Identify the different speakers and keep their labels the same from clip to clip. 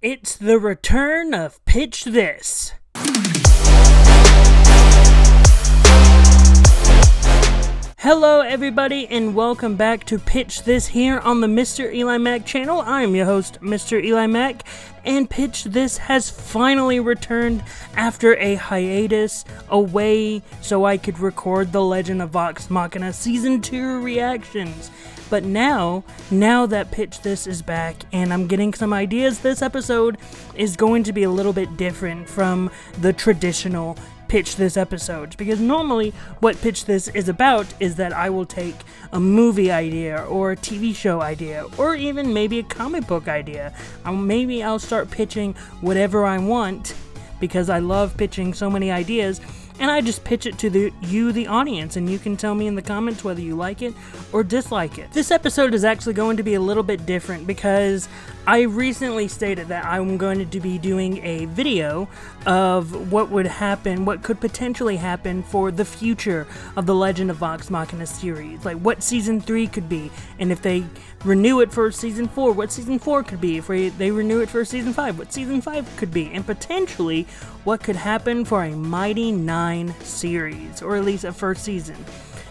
Speaker 1: It's the return of Pitch This. Hello everybody and welcome back to Pitch This here on the MrEliMac channel. I am your host, MrEliMac, and Pitch This has finally returned after a hiatus away so I could record the Legend of Vox Machina Season 2 reactions. But now that Pitch This is back and I'm getting some ideas, this episode is going to be a little bit different from the traditional Pitch This episodes, because normally what Pitch This is about is that I will take a movie idea or a TV show idea or even maybe a comic book idea. Maybe I'll start pitching whatever I want because I love pitching so many ideas, and I just pitch it to the audience, and you can tell me in the comments whether you like it or dislike it. This episode is actually going to be a little bit different because I recently stated that I'm going to be doing a video of what would happen, what could potentially happen for the future of the Legend of Vox Machina series. Like what Season 3 could be, and if they renew it for Season 4, what Season 4 could be. If they renew it for Season 5, what Season 5 could be. And potentially what could happen for a Mighty Nein series, or at least a first season.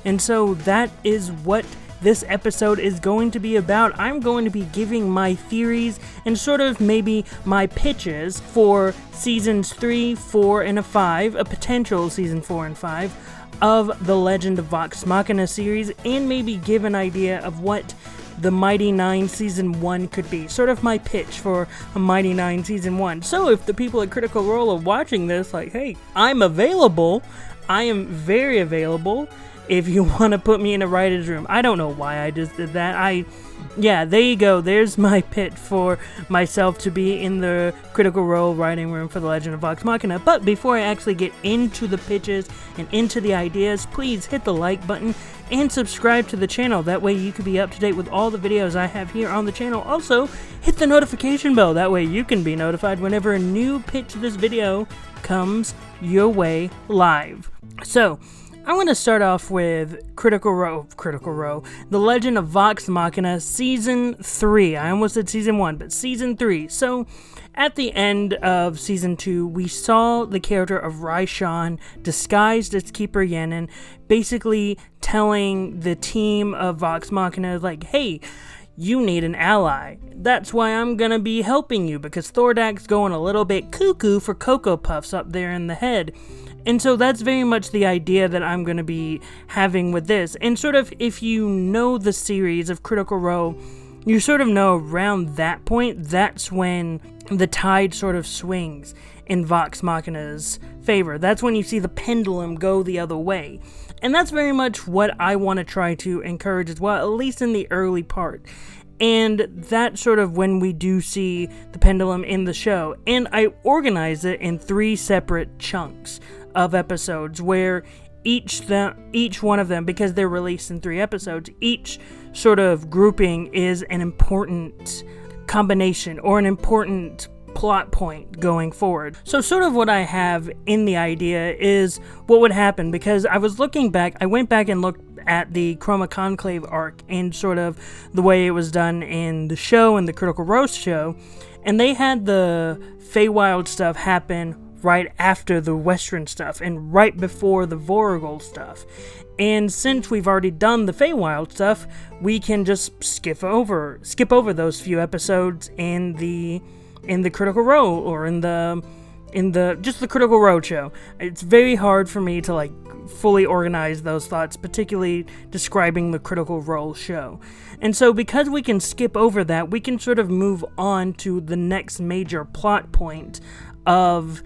Speaker 1: And so that is what this episode is going to be about. I'm going to be giving my theories and sort of maybe my pitches for Seasons 3, 4, and 5, a potential Season 4 and 5 of the Legend of Vox Machina series, and maybe give an idea of what the Mighty Nein Season 1 could be. Sort of my pitch for a Mighty Nein Season 1. So if the people at Critical Role are watching this, like, hey, I'm available. I am very available if you want to put me in a writer's room. I don't know why I just did that. Yeah, there you go. There's my pitch for myself to be in the Critical Role writing room for The Legend of Vox Machina. But before I actually get into the pitches and into the ideas, please hit the like button and subscribe to the channel. That way you can be up to date with all the videos I have here on the channel. Also, hit the notification bell. That way you can be notified whenever a new Pitch This video comes your way live. So, I'm going to start off with Critical Role, The Legend of Vox Machina Season 3. I almost said Season 1, but Season 3. So, at the end of Season 2, we saw the character of Raishan, disguised as Keeper Yenin, basically telling the team of Vox Machina, like, hey, you need an ally. That's why I'm gonna be helping you, because Thordak's going a little bit cuckoo for Cocoa Puffs up there in the head. And so that's very much the idea that I'm going to be having with this. And sort of, if you know the series of Critical Role, you sort of know around that point, that's when the tide sort of swings in Vox Machina's favor. That's when you see the pendulum go the other way. And that's very much what I want to try to encourage as well, at least in the early part. And that's sort of when we do see the pendulum in the show. And I organize it in 3 separate chunks of episodes, where each one of them, because they're released in 3 episodes, each sort of grouping is an important combination or an important plot point going forward. So sort of what I have in the idea is what would happen, because I was looking back, I went back and looked at the Chroma Conclave arc and sort of the way it was done in the show and the Critical Roast show, and they had the Feywild stuff happen right after the Western stuff and right before the Voragol stuff. And since we've already done the Feywild stuff, we can just skip over those few episodes in the Critical Role, or in the just the Critical Role show. It's very hard for me to like fully organize those thoughts, particularly describing the Critical Role show. And so because we can skip over that, we can sort of move on to the next major plot point of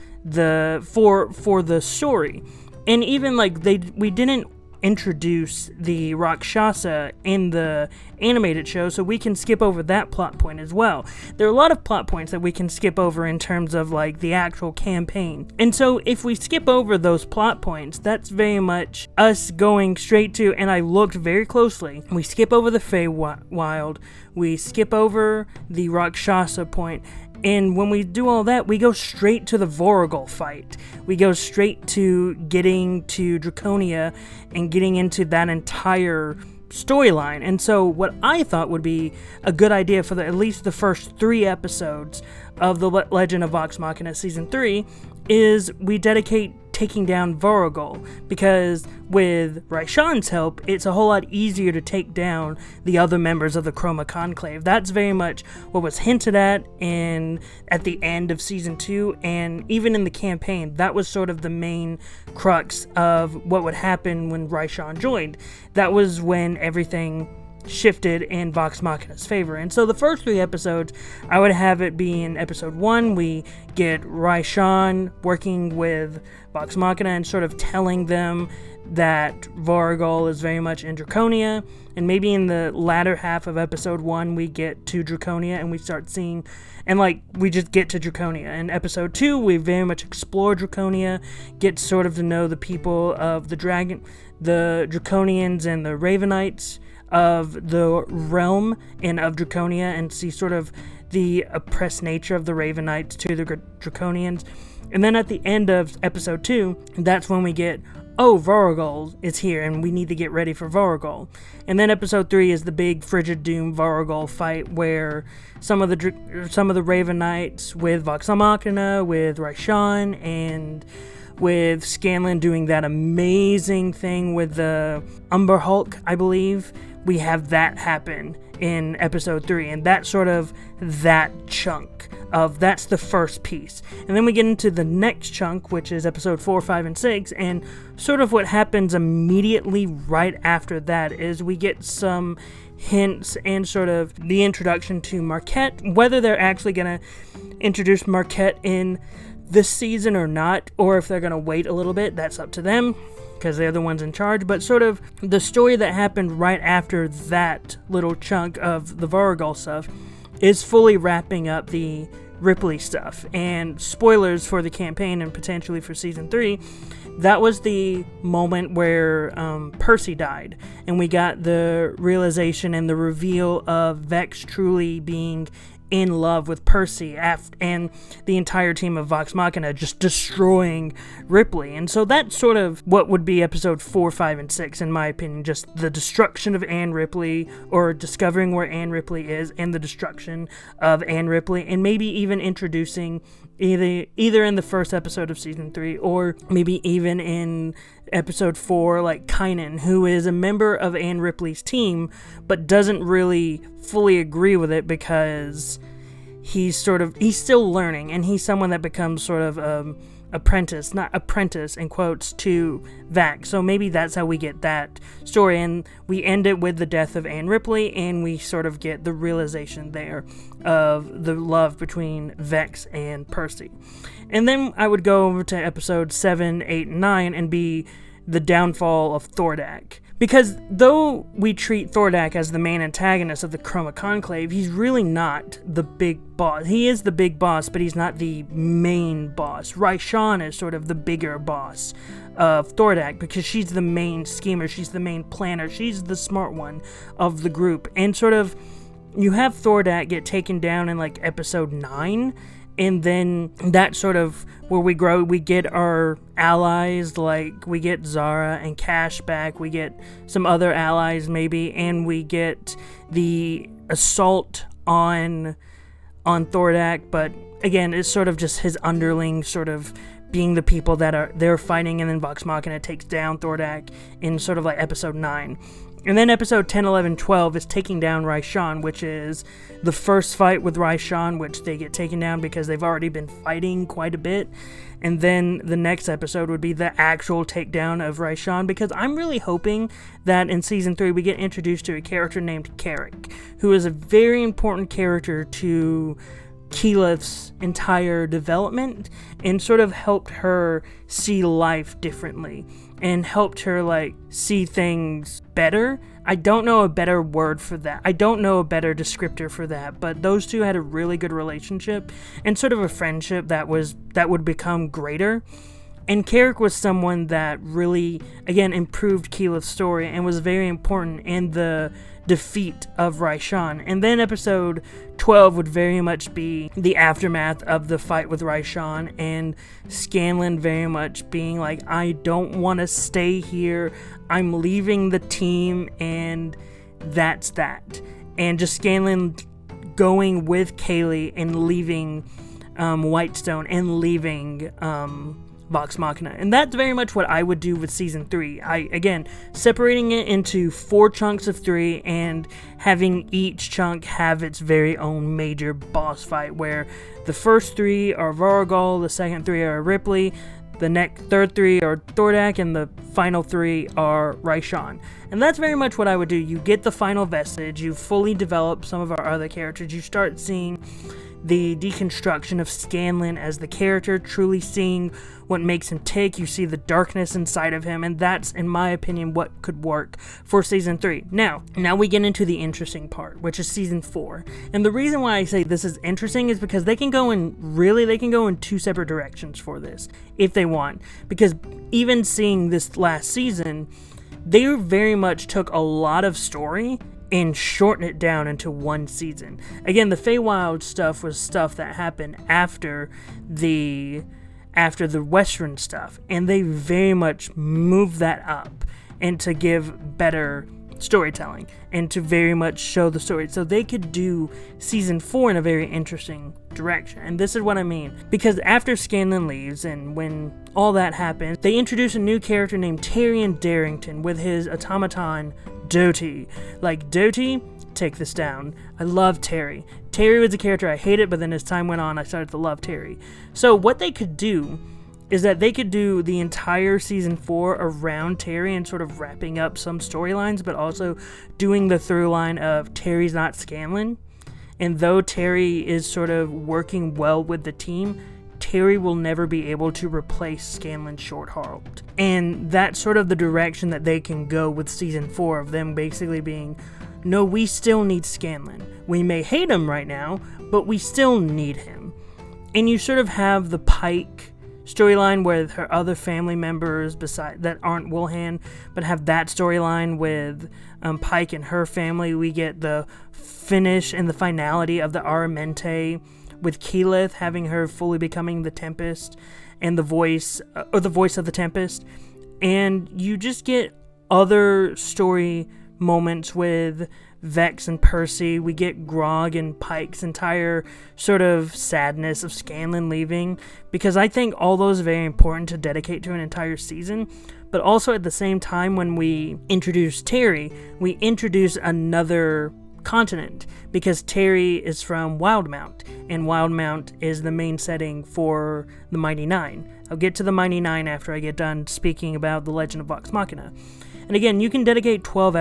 Speaker 1: for the story. And even like we didn't introduce the Rakshasa in the animated show, so we can skip over that plot point as well. There are a lot of plot points that we can skip over in terms of like the actual campaign. And so if we skip over those plot points, that's very much us going straight to, and I looked very closely, we skip over the Feywild, we skip over the Rakshasa point, and when we do all that, we go straight to the Voragol fight. We go straight to getting to Draconia and getting into that entire storyline. And so what I thought would be a good idea for at least the first 3 episodes of the Legend of Vox Machina Season 3 is we dedicate taking down Vorogol, because with Raishan's help, it's a whole lot easier to take down the other members of the Chroma Conclave. That's very much what was hinted at at the end of Season 2, and even in the campaign, that was sort of the main crux of what would happen when Raishan joined. That was when everything shifted in Vox Machina's favor. And so the first 3 episodes, I would have it be in episode 1, we get Raishan working with Vox Machina and sort of telling them that Vorogol is very much in Draconia, and maybe in the latter half of episode 1 we get to Draconia and we start seeing, and we just get to Draconia. In episode 2 we very much explore Draconia, get sort of to know the people of the Draconians and the Ravenites of the realm and of Draconia, and see sort of the oppressed nature of the Ravenites to the Draconians. And then at the end of episode 2, that's when we get, Vorogol is here and we need to get ready for Vorogol. And then episode 3 is the big Frigid Doom Vorogol fight, where some of the Ravenites with Vox Machina, with Raishan, and with Scanlan doing that amazing thing with the Umber Hulk, I believe. We have that happen in episode 3, and that's sort of that chunk of, that's the first piece. And then we get into the next chunk, which is episode 4, 5, and 6, and sort of what happens immediately right after that is we get some hints and sort of the introduction to Marquette. Whether they're actually going to introduce Marquette in this season or not, or if they're going to wait a little bit, that's up to them, because they're the ones in charge. But sort of the story that happened right after that little chunk of the Vorogol stuff is fully wrapping up the Ripley stuff. And spoilers for the campaign and potentially for Season 3, that was the moment where Percy died, and we got the realization and the reveal of Vex truly being in love with Percy, and the entire team of Vox Machina just destroying Ripley. And so that's sort of what would be episode 4, 5, and 6, in my opinion. Just the destruction of Anne Ripley, or discovering where Anne Ripley is, and the destruction of Anne Ripley, and maybe even introducing either in the first episode of Season 3, or maybe even in episode 4, Kynan, who is a member of Anne Ripley's team, but doesn't really fully agree with it because he's still learning, and he's someone that becomes sort of apprentice in quotes, to Vax. So maybe that's how we get that story, and we end it with the death of Anne Ripley, and we sort of get the realization there of the love between Vex and Percy. And then I would go over to episodes 7, 8, and 9 and be the downfall of Thordak. Because though we treat Thordak as the main antagonist of the Chroma Conclave, he's really not the big boss. He is the big boss, but he's not the main boss. Raishan is sort of the bigger boss of Thordak, because she's the main schemer, she's the main planner, she's the smart one of the group. And sort of, you have Thordak get taken down in episode 9, and then that's sort of where we grow. We get our allies, we get Zara and Cash back, we get some other allies maybe, and we get the assault on Thordak, but again, it's sort of just his underlings sort of being the people that they're fighting, and then Vox Machina takes down Thordak in sort of episode 9. And then episode 10, 11, 12 is taking down Raishan, which is the first fight with Raishan, which they get taken down because they've already been fighting quite a bit. And then the next episode would be the actual takedown of Raishan, because I'm really hoping that in Season 3 we get introduced to a character named Carrick, who is a very important character to Keyleth's entire development, and sort of helped her see life differently, and helped her see things better. I don't know a better word for that. I don't know a better descriptor for that, but those two had a really good relationship, and sort of a friendship that would become greater. And Carrick was someone that really, again, improved Keyleth's story and was very important in the defeat of Raishan. And then episode 12 would very much be the aftermath of the fight with Raishan, and Scanlan very much being like, I don't want to stay here, I'm leaving the team, and that's that. And just Scanlan going with Kaylee and leaving Whitestone and leaving Vox Machina. And that's very much what I would do with season 3. Again, separating it into 4 chunks of 3 and having each chunk have its very own major boss fight, where the first 3 are Vargal, the second 3 are Ripley, the third 3 are Thordak, and the final 3 are Raishan. And that's very much what I would do. You get the final vestige, you fully develop some of our other characters, you start seeing the deconstruction of Scanlan as the character, truly seeing what makes him tick. You see the darkness inside of him, and that's, in my opinion, what could work for season 3. Now we get into the interesting part, which is season 4. And the reason why I say this is interesting is because they can go in 2 separate directions for this if they want. Because even seeing this last season, they very much took a lot of story and shorten it down into 1 season. Again, the Feywild stuff was stuff that happened after the Western stuff, and they very much moved that up and to give better storytelling and to very much show the story. So they could do season 4 in a very interesting direction. And this is what I mean, because after Scanlan leaves and when all that happens, they introduce a new character named Tyrion Darrington with his automaton Doty. Like, Doty, take this down. I love Terry. Terry was a character I hated, but then as time went on, I started to love Terry. So what they could do is that they could do the entire season 4 around Terry and sort of wrapping up some storylines, but also doing the through line of Terry's not Scanlan. And though Terry is sort of working well with the team, Terry will never be able to replace Scanlan Shorthauled. And that's sort of the direction that they can go with season 4, of them basically being, no, we still need Scanlan. We may hate him right now, but we still need him. And you sort of have the Pike storyline with her other family members that aren't Wilhan, but have that storyline with Pike and her family. We get the finish and the finality of the Aramente with Keyleth having her fully becoming the Tempest and the voice of the Tempest. And you just get other story moments with Vex and Percy. We get Grog and Pike's entire sort of sadness of Scanlan leaving, because I think all those are very important to dedicate to an entire season. But also at the same time, when we introduce Terry, we introduce another continent, because Terry is from Wildmount, and Wildmount is the main setting for the Mighty Nein. I'll get to the Mighty Nein after I get done speaking about the Legend of Vox Machina. And again, you can dedicate 12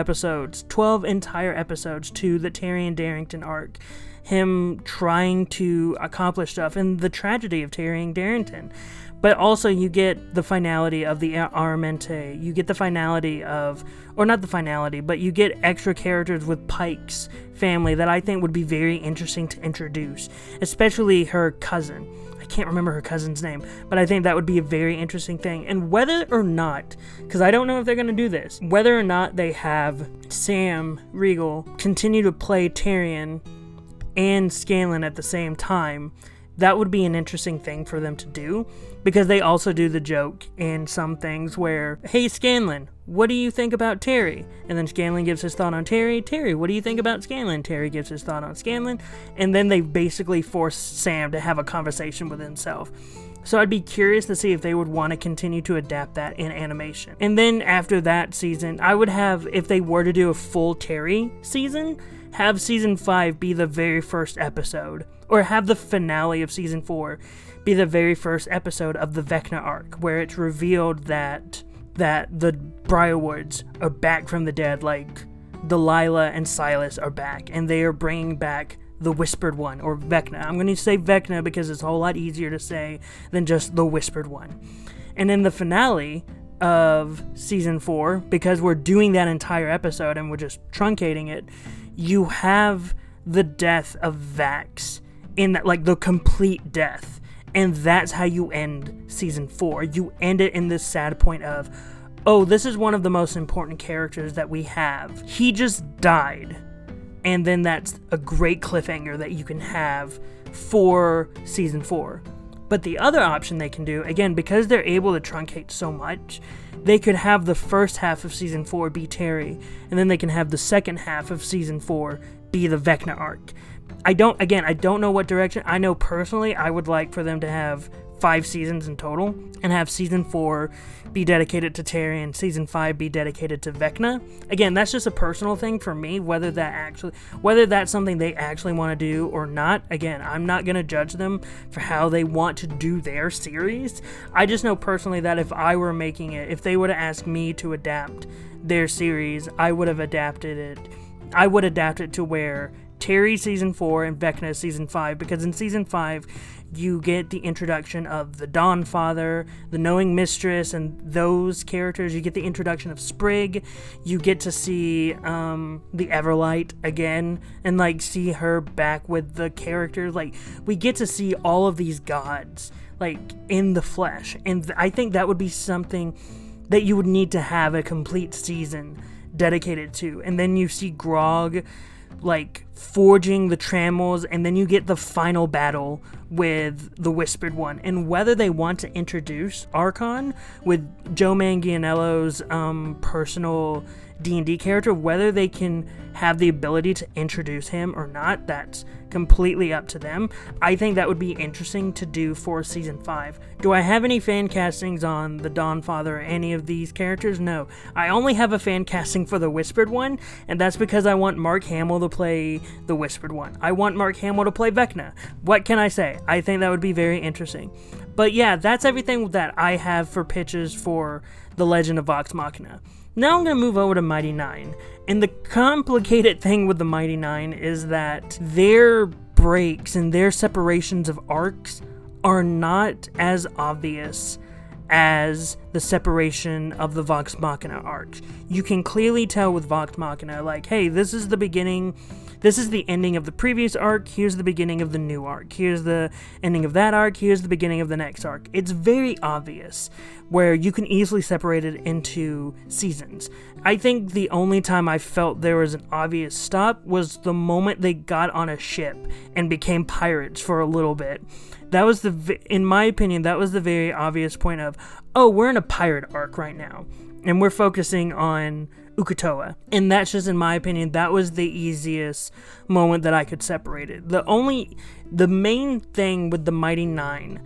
Speaker 1: entire episodes to the Tyrion Darrington arc, him trying to accomplish stuff, and the tragedy of Tyrion Darrington. But also you get the finality of the Aramente, you get the finality of, or not the finality, but you get extra characters with Pike's family that I think would be very interesting to introduce, especially her cousin. I can't remember her cousin's name, but I think that would be a very interesting thing. And whether or not, because I don't know if they're going to do this, whether or not they have Sam Riegel continue to play Tyrion and Scanlan at the same time, that would be an interesting thing for them to do, because they also do the joke in some things where, hey Scanlan, what do you think about Terry? And then Scanlan gives his thought on Terry. Terry, what do you think about Scanlan? Terry gives his thought on Scanlan. And then they basically force Sam to have a conversation with himself. So I'd be curious to see if they would want to continue to adapt that in animation. And then after that season, I would have, if they were to do a full Terry season, have season 5 be the very first episode, or have the finale of season 4 be the very first episode of the Vecna arc, where it's revealed that the Briarwoods are back from the dead, like Delilah and Silas are back, and they are bringing back the Whispered One, or Vecna. I'm going to say Vecna because it's a whole lot easier to say than just the Whispered One. And in the finale of season 4, because we're doing that entire episode and we're just truncating it, you have the death of Vax, in that, like, the complete death. And that's how you end season 4. You end it in this sad point of, oh, this is one of the most important characters that we have. He just died. And then that's a great cliffhanger that you can have for season 4. But the other option they can do, again, because they're able to truncate so much, they could have the first half of season 4 be Terry, and then they can have the second half of season 4 be the Vecna arc. I don't know what direction. I know personally I would like for them to have 5 seasons in total, and have season 4 be dedicated to Terry and season 5 be dedicated to Vecna. Again, that's just a personal thing for me, whether that's something they actually want to do or not. Again, I'm not going to judge them for how they want to do their series. I just know personally that if I were making it, if they would have asked me to adapt their series, I would have adapted it. I would adapt it to where Terry season 4 and Vecna season 5, because in season 5 you get the introduction of the Dawn Father, the Knowing Mistress, and those characters. You get the introduction of Sprig. You get to see the Everlight again, and like see her back with the characters. Like, we get to see all of these gods like in the flesh, and I think that would be something that you would need to have a complete season dedicated to. And then you see Grog like forging the trammels, and then you get the final battle with the Whispered One. And whether they want to introduce Archon with Joe Manganiello's personal D&D character, whether they can have the ability to introduce him or not, that's completely up to them. I think that would be interesting to do for season 5. Do I have any fan castings on the Dawn Father or any of these characters? No. I only have a fan casting for the Whispered One, and that's because I want Mark Hamill to play the Whispered One. I want Mark Hamill to play Vecna. What can I say? I think that would be very interesting. But yeah, that's everything that I have for pitches for The Legend of Vox Machina. Now I'm going to move over to Mighty Nein. And the complicated thing with the Mighty Nein is that their breaks and their separations of arcs are not as obvious as the separation of the Vox Machina arcs. You can clearly tell with Vox Machina, like, hey, this is the beginning, this is the ending of the previous arc, here's the beginning of the new arc, here's the ending of that arc, here's the beginning of the next arc. It's very obvious, where you can easily separate it into seasons. I think the only time I felt there was an obvious stop was the moment they got on a ship and became pirates for a little bit. That was in my opinion, that was the very obvious point of, oh, we're in a pirate arc right now, and we're focusing on Uk'otoa. And that's just, in my opinion, that was the easiest moment that I could separate it. The main thing with the Mighty Nein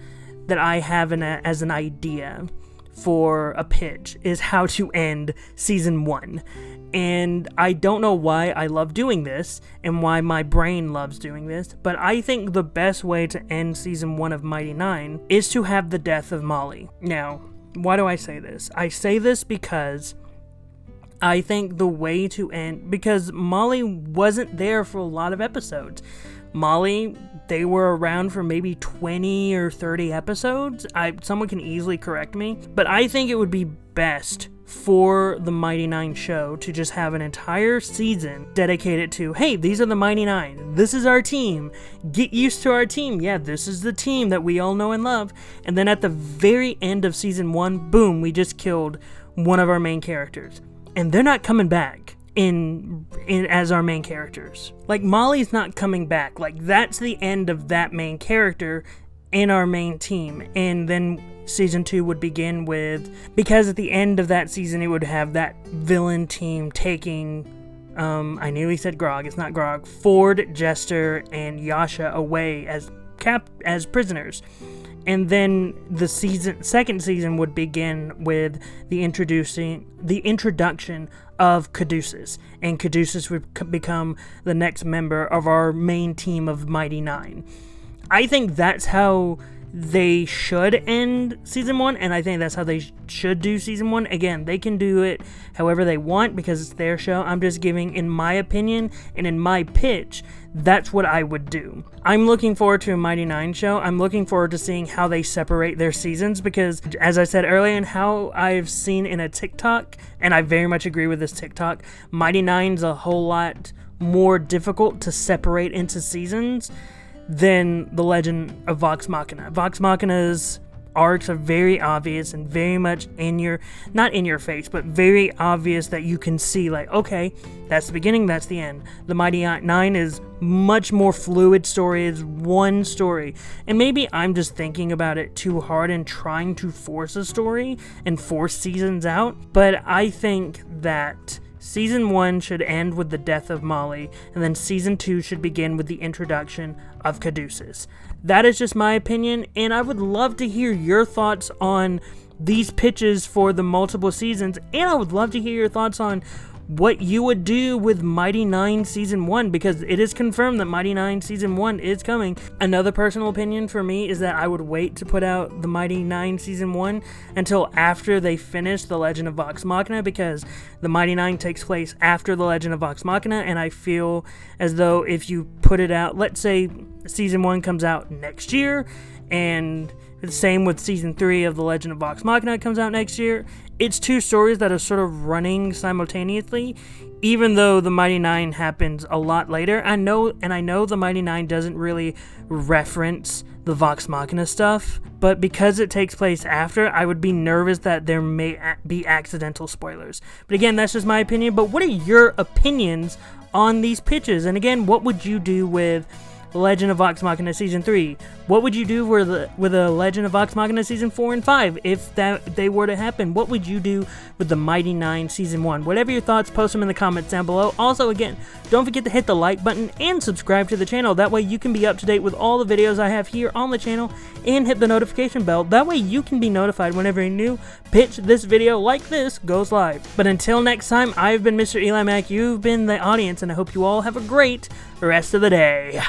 Speaker 1: that I have as an idea for a pitch is how to end season 1. And I don't know why I love doing this and why my brain loves doing this, but I think the best way to end season 1 of Mighty Nein is to have the death of Molly. Now, why do I say this? I say this because I think the way to end, because Molly wasn't there for a lot of episodes. Molly, they were around for maybe 20 or 30 episodes. Someone can easily correct me, but I think it would be best for the Mighty Nein show to just have an entire season dedicated to, hey, these are the Mighty Nein, this is our team, get used to our team, yeah, this is the team that we all know and love. And then at the very end of season 1, boom, we just killed one of our main characters, and they're not coming back in as our main characters. Like, Molly's not coming back. Like, that's the end of that main character in our main team. And then season 2 would begin with, because at the end of that season it would have that villain team taking I nearly said Grog, it's not Grog, Ford, Jester, and Yasha away as prisoners. And then the second season would begin with the introduction of Caduceus, and Caduceus would become the next member of our main team of Mighty Nein. I think that's how they should end season 1, and I think that's how they should do season 1. Again, they can do it however they want because it's their show. I'm just giving, in my opinion and in my pitch, that's what I would do. I'm looking forward to a Mighty Nein show. I'm looking forward to seeing how they separate their seasons because, as I said earlier, and how I've seen in a TikTok, and I very much agree with this TikTok, Mighty Nein's a whole lot more difficult to separate into seasons than The Legend of Vox Machina. Vox Machina's arcs are very obvious and very much not in your face, but very obvious that you can see, like, okay, that's the beginning, that's the end. The Mighty Nein is much more fluid story, it's one story. And maybe I'm just thinking about it too hard and trying to force a story and force seasons out, but I think that Season 1 should end with the death of Molly, and then Season 2 should begin with the introduction of Caduceus. That is just my opinion, and I would love to hear your thoughts on these pitches for the multiple seasons, and I would love to hear your thoughts on what you would do with Mighty Nein Season 1, because it is confirmed that Mighty Nein Season 1 is coming. Another personal opinion for me is that I would wait to put out the Mighty Nein Season 1 until after they finish The Legend of Vox Machina, because the Mighty Nein takes place after The Legend of Vox Machina, and I feel as though if you put it out, let's say Season 1 comes out next year, and the same with Season 3 of The Legend of Vox Machina comes out next year, it's two stories that are sort of running simultaneously, even though the Mighty Nein happens a lot later. I know the Mighty Nein doesn't really reference the Vox Machina stuff, but because it takes place after, I would be nervous that there may be accidental spoilers. But again, that's just my opinion. But what are your opinions on these pitches? And again, what would you do with Legend of Vox Machina Season 3? What would you do with a Legend of Vox Machina Season 4 and 5 if they were to happen? What would you do with the Mighty Nein Season 1? Whatever your thoughts, post them in the comments down below. Also, again, don't forget to hit the like button and subscribe to the channel. That way you can be up to date with all the videos I have here on the channel, and hit the notification bell. That way you can be notified whenever a new Pitch This video like this goes live. But until next time, I've been Mr. EliMac, you've been the audience, and I hope you all have a great rest of the day.